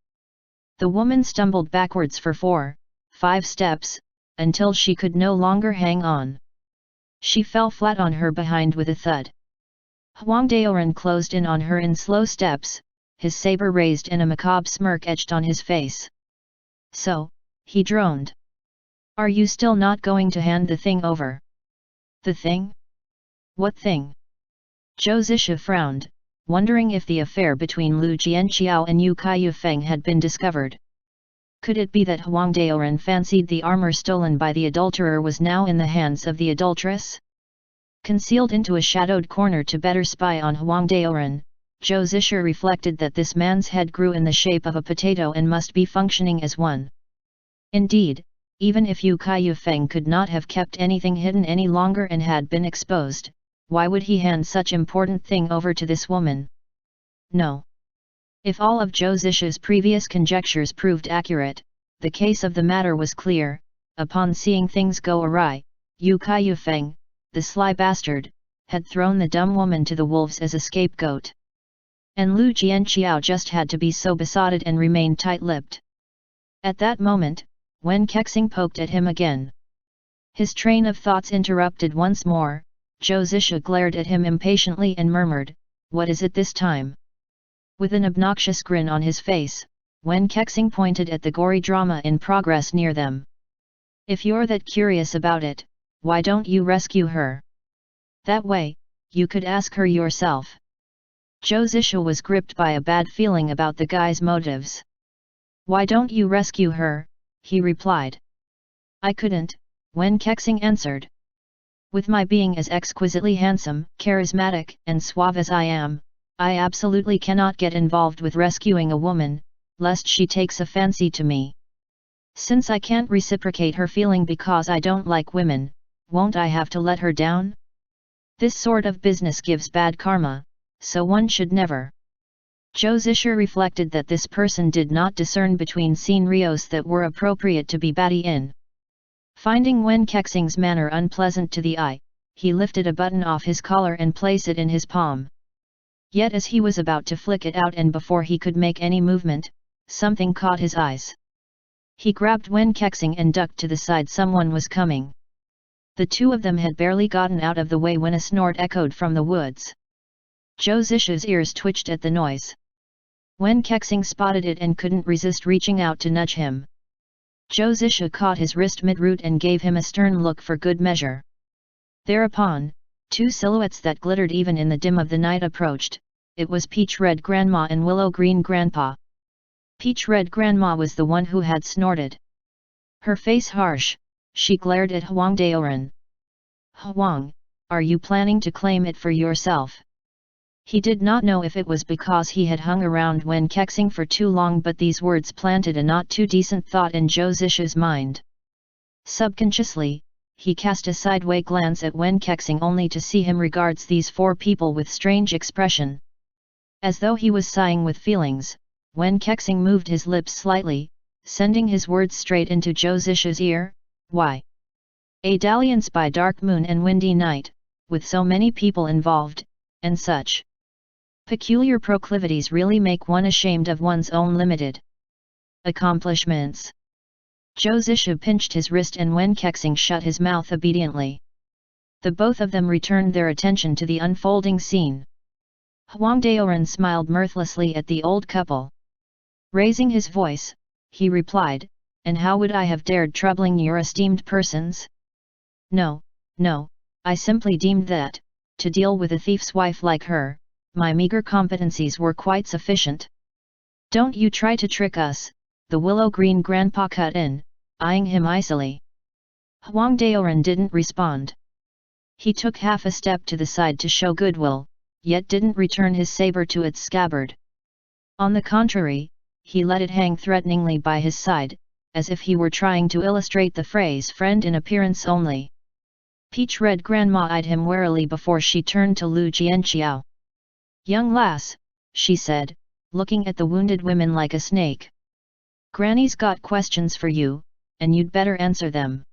The woman stumbled backwards for 4-5 steps, until she could no longer hang on. She fell flat on her behind with a thud. Huang Daoren closed in on her in slow steps, his saber raised and a macabre smirk etched on his face. So, he droned. Are you still not going to hand the thing over? The thing? What thing? Zhou Zisha frowned, wondering if the affair between Lu Jianqiao and Yu Kaiyufeng had been discovered. Could it be that Huang Daoren fancied the armor stolen by the adulterer was now in the hands of the adulteress? Concealed into a shadowed corner to better spy on Huang Daoren, Zhou Zisha reflected that this man's head grew in the shape of a potato and must be functioning as one. Indeed, even if Yu Kaiyufeng could not have kept anything hidden any longer and had been exposed, why would he hand such important thing over to this woman? No. If all of Zhou Zisha's previous conjectures proved accurate, the case of the matter was clear. Upon seeing things go awry, Yu Kaiyufeng, the sly bastard, had thrown the dumb woman to the wolves as a scapegoat. And Lu Jianqiao just had to be so besotted and remain tight-lipped. At that moment, Wen Kexing poked at him again. His train of thoughts interrupted once more. Zhou Zisha glared at him impatiently and murmured, "What is it this time?" With an obnoxious grin on his face, Wen Kexing pointed at the gory drama in progress near them. "If you're that curious about it, why don't you rescue her? That way, you could ask her yourself." Zhou Zisha was gripped by a bad feeling about the guy's motives. "Why don't you rescue her?" he replied. "I couldn't," Wen Kexing answered. "With my being as exquisitely handsome, charismatic, and suave as I am, I absolutely cannot get involved with rescuing a woman, lest she takes a fancy to me. Since I can't reciprocate her feeling because I don't like women, won't I have to let her down? This sort of business gives bad karma, so one should never." Zhou Zisha reflected that this person did not discern between scenarios that were appropriate to be batty in. Finding Wen Kexing's manner unpleasant to the eye, he lifted a button off his collar and placed it in his palm. Yet as he was about to flick it out and before he could make any movement, something caught his eyes. He grabbed Wen Kexing and ducked to the side. Someone was coming. The two of them had barely gotten out of the way when a snort echoed from the woods. Zhou Zisha's ears twitched at the noise. Wen Kexing spotted it and couldn't resist reaching out to nudge him. Zhou Zisha caught his wrist mid-root and gave him a stern look for good measure. Thereupon, two silhouettes that glittered even in the dim of the night approached. It was Peach Red Grandma and Willow Green Grandpa. Peach Red Grandma was the one who had snorted. Her face harsh, she glared at Huang Daoren. "Huang, are you planning to claim it for yourself?" He did not know if it was because he had hung around Wen Kexing for too long, but these words planted a not too decent thought in Zhou Zisha's mind. Subconsciously, he cast a sideway glance at Wen Kexing only to see him regards these four people with strange expression. As though he was sighing with feelings, Wen Kexing moved his lips slightly, sending his words straight into Zhou Zisha's ear. "Why? A dalliance by dark moon and windy night, with so many people involved, and such peculiar proclivities really make one ashamed of one's own limited accomplishments." Zhou Zisha pinched his wrist and Wen Kexing shut his mouth obediently. The both of them returned their attention to the unfolding scene. Huang Daoren smiled mirthlessly at the old couple. Raising his voice, he replied, "And how would I have dared troubling your esteemed persons? No, I simply deemed that, to deal with a thief's wife like her, my meager competencies were quite sufficient." "Don't you try to trick us," the Willow Green Grandpa cut in, eyeing him icily. Huang Daoren didn't respond. He took half a step to the side to show goodwill, yet didn't return his saber to its scabbard. On the contrary, he let it hang threateningly by his side, as if he were trying to illustrate the phrase friend in appearance only. Peach Red Grandma eyed him warily before she turned to Lu Jianqiao. "Young lass," she said, looking at the wounded women like a snake. "Granny's got questions for you, and you'd better answer them.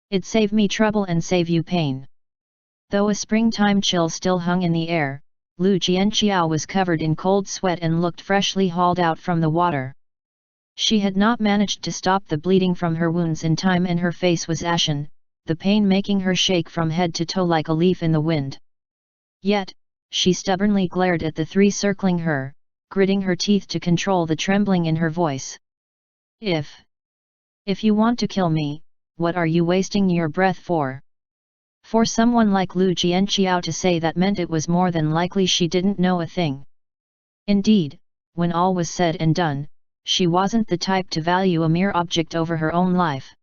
It'd save me trouble and save you pain." Though a springtime chill still hung in the air, Lu Jianqiao was covered in cold sweat and looked freshly hauled out from the water. She had not managed to stop the bleeding from her wounds in time and her face was ashen, the pain making her shake from head to toe like a leaf in the wind. Yet, she stubbornly glared at the three circling her, gritting her teeth to control the trembling in her voice. If you want to kill me, what are you wasting your breath for?" For someone like Lu Jianqiao to say that meant it was more than likely she didn't know a thing. Indeed, when all was said and done, she wasn't the type to value a mere object over her own life.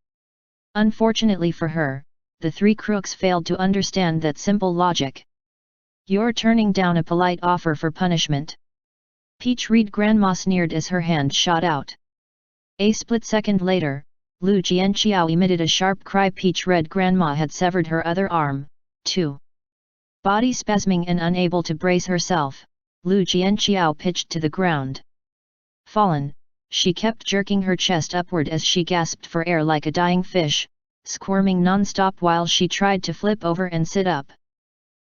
Unfortunately for her, the three crooks failed to understand that simple logic. "You're turning down a polite offer for punishment." Peach Red Grandma sneered as her hand shot out. A split second later, Lu Jianqiao emitted a sharp cry. Peach Red Grandma had severed her other arm, too. Body spasming and unable to brace herself, Lu Jianqiao pitched to the ground. Fallen, she kept jerking her chest upward as she gasped for air like a dying fish, squirming non-stop while she tried to flip over and sit up.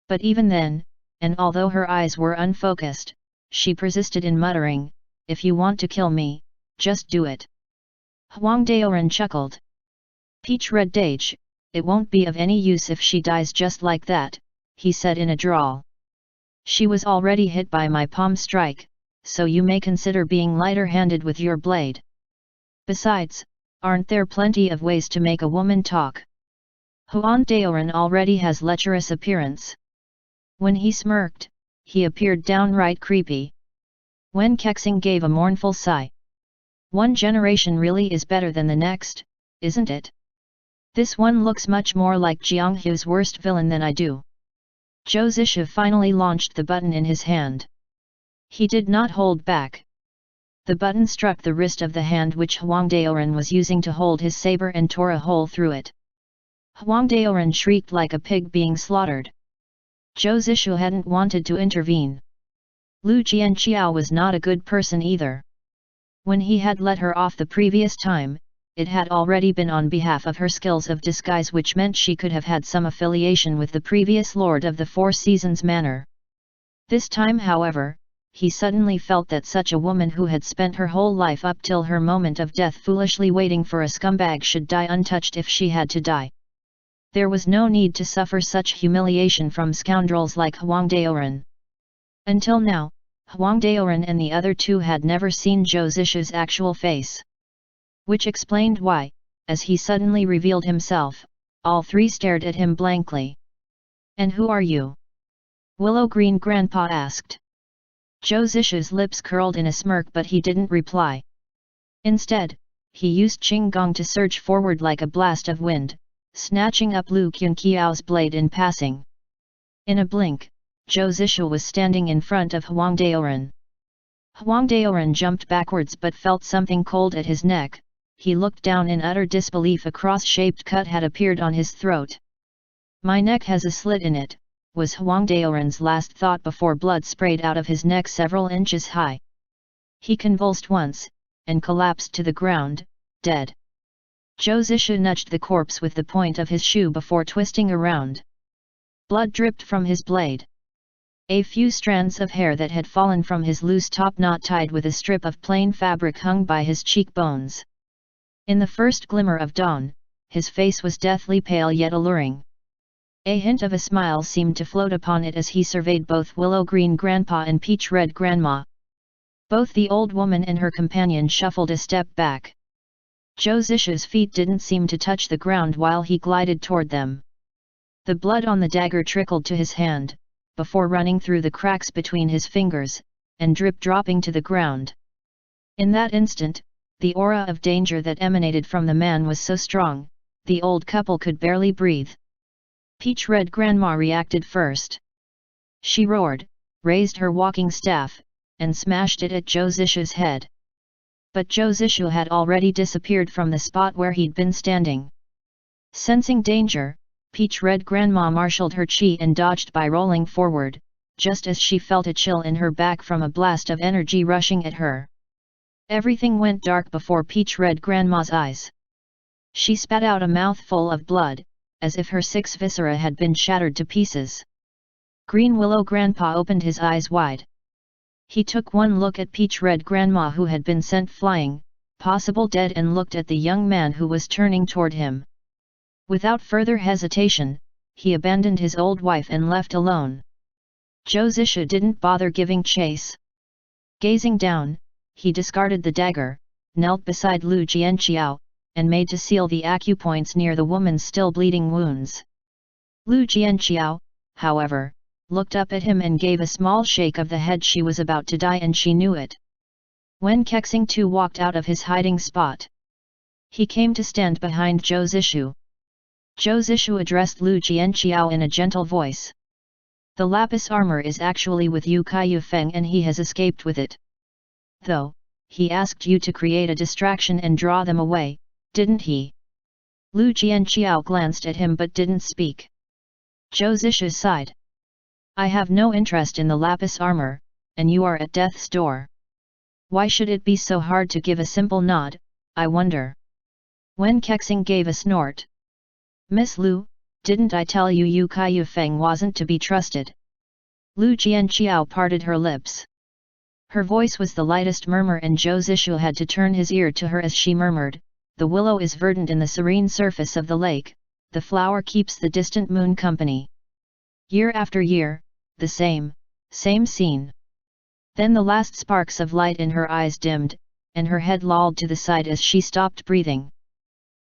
But even then, and although her eyes were unfocused, she persisted in muttering, "If you want to kill me, just do it." Huang Daoren chuckled. "Peach Red Dage, it won't be of any use if she dies just like that," he said in a drawl. "She was already hit by my palm strike, so you may consider being lighter-handed with your blade. Besides, aren't there plenty of ways to make a woman talk? Huang Daoren already has lecherous appearance." When he smirked, he appeared downright creepy. Wen Kexing gave a mournful sigh. "One generation really is better than the next, isn't it? This one looks much more like Jiang Hu's worst villain than I do." Zhou Zisha finally launched the button in his hand. He did not hold back. The button struck the wrist of the hand which Huang Daoren was using to hold his saber and tore a hole through it. Huang Daoren shrieked like a pig being slaughtered. Zhou Zisha hadn't wanted to intervene. Lu Jianqiao was not a good person either. When he had let her off the previous time, it had already been on behalf of her skills of disguise, which meant she could have had some affiliation with the previous Lord of the Four Seasons Manor. This time, however, he suddenly felt that such a woman who had spent her whole life up till her moment of death foolishly waiting for a scumbag should die untouched if she had to die. There was no need to suffer such humiliation from scoundrels like Huang Daoren. Until now, Huang Daoren and the other two had never seen Zhou Zisha's actual face. Which explained why, as he suddenly revealed himself, all three stared at him blankly. "And who are you?" Willow Green Grandpa asked. Zhou Zisha's lips curled in a smirk, but he didn't reply. Instead, he used Qing Gong to surge forward like a blast of wind, snatching up Lu Qunqiao's blade in passing. In a blink, Zhou Zisha was standing in front of Huang Daoren. Huang Daoren jumped backwards but felt something cold at his neck. He looked down in utter disbelief. A cross-shaped cut had appeared on his throat. "My neck has a slit in it," was Huang Daoren's last thought before blood sprayed out of his neck several inches high. He convulsed once, and collapsed to the ground, dead. Zhou Zisha nudged the corpse with the point of his shoe before twisting around. Blood dripped from his blade. A few strands of hair that had fallen from his loose top knot tied with a strip of plain fabric hung by his cheekbones. In the first glimmer of dawn, his face was deathly pale yet alluring. A hint of a smile seemed to float upon it as he surveyed both Willow Green Grandpa and Peach Red Grandma. Both the old woman and her companion shuffled a step back. Zhou Zisha's feet didn't seem to touch the ground while he glided toward them. The blood on the dagger trickled to his hand, before running through the cracks between his fingers, and dropping to the ground. In that instant, the aura of danger that emanated from the man was so strong, the old couple could barely breathe. Peach Red Grandma reacted first. She roared, raised her walking staff, and smashed it at Zhou Zisha's head. But Zhou Zishu had already disappeared from the spot where he'd been standing. Sensing danger, Peach Red Grandma marshaled her chi and dodged by rolling forward, just as she felt a chill in her back from a blast of energy rushing at her. Everything went dark before Peach Red Grandma's eyes. She spat out a mouthful of blood, as if her 6 viscera had been shattered to pieces. Green Willow Grandpa opened his eyes wide. He took one look at Peach Red Grandma who had been sent flying, possible dead, and looked at the young man who was turning toward him. Without further hesitation, he abandoned his old wife and left alone. Zhou Zishu didn't bother giving chase. Gazing down, he discarded the dagger, knelt beside Lu Jianqiao, and made to seal the acupoints near the woman's still bleeding wounds. Lu Jianqiao, however, looked up at him and gave a small shake of the head. She was about to die and she knew it. When Kexing too walked out of his hiding spot, he came to stand behind Zhou Zishu. Zhou Zishu addressed Lu Jianqiao in a gentle voice. The lapis armor is actually with Yu Kai Feng and he has escaped with it. Though, he asked you to create a distraction and draw them away, didn't he? Lu Jianqiao glanced at him but didn't speak. Zhou Zishu sighed. I have no interest in the lapis armor, and you are at death's door. Why should it be so hard to give a simple nod, I wonder? Wen Kexing gave a snort. Miss Lu, didn't I tell you Yu Kai Feng wasn't to be trusted? Lu Jianqiao parted her lips. Her voice was the lightest murmur and Zhou Zishu had to turn his ear to her as she murmured, the willow is verdant in the serene surface of the lake, the flower keeps the distant moon company. Year after year, the same scene. Then the last sparks of light in her eyes dimmed, and her head lolled to the side as she stopped breathing.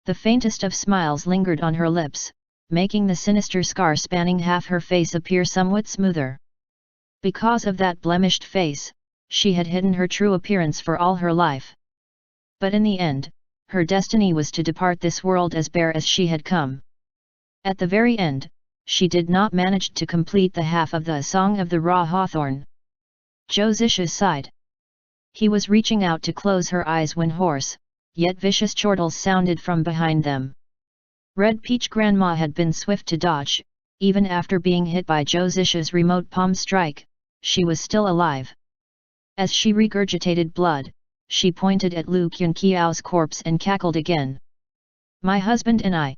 The faintest of smiles lingered on her lips, making the sinister scar spanning half her face appear somewhat smoother. Because of that blemished face, she had hidden her true appearance for all her life. But in the end, her destiny was to depart this world as bare as she had come. At the very end, she did not manage to complete the half of the Song of the Raw Hawthorn. Zhou Zishu sighed. He was reaching out to close her eyes when hoarse, yet vicious chortles sounded from behind them. Red Peach Grandma had been swift to dodge, even after being hit by Zhou Zishu's remote palm strike, she was still alive. As she regurgitated blood, she pointed at Lu Qunqiao's corpse and cackled again. My husband and I.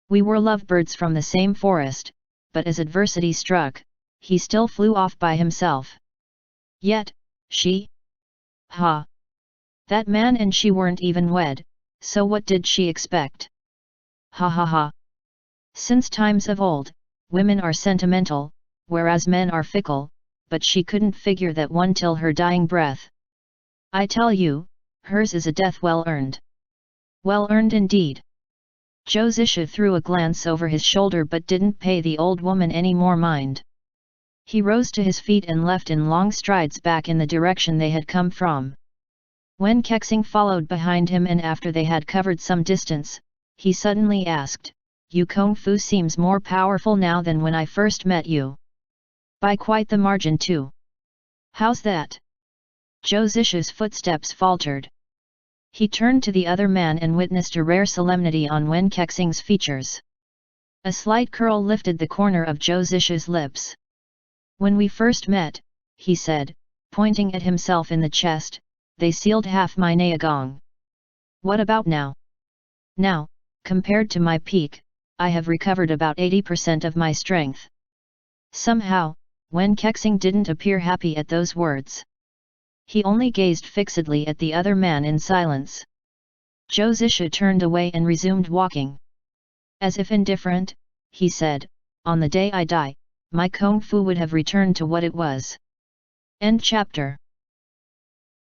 We were lovebirds from the same forest, but as adversity struck, he still flew off by himself. Yet, she? Ha! That man and she weren't even wed, so what did she expect? Ha ha ha! Since times of old, women are sentimental, whereas men are fickle, but she couldn't figure that one till her dying breath. I tell you, hers is a death well earned. Well earned indeed. Zhou Zishu threw a glance over his shoulder but didn't pay the old woman any more mind. He rose to his feet and left in long strides back in the direction they had come from. When Kexing followed behind him and after they had covered some distance, he suddenly asked, "Yu Kung Fu seems more powerful now than when I first met you. By quite the margin too. How's that?" Zhou Zishu's footsteps faltered. He turned to the other man and witnessed a rare solemnity on Wen Kexing's features. A slight curl lifted the corner of Zhou Zishu's lips. When we first met, he said, pointing at himself in the chest, they sealed half my Neagong. What about now? Now, compared to my peak, I have recovered about 80% of my strength. Somehow, Wen Kexing didn't appear happy at those words. He only gazed fixedly at the other man in silence. Zhou Zishu turned away and resumed walking. As if indifferent, he said, on the day I die, my Kung Fu would have returned to what it was. End chapter.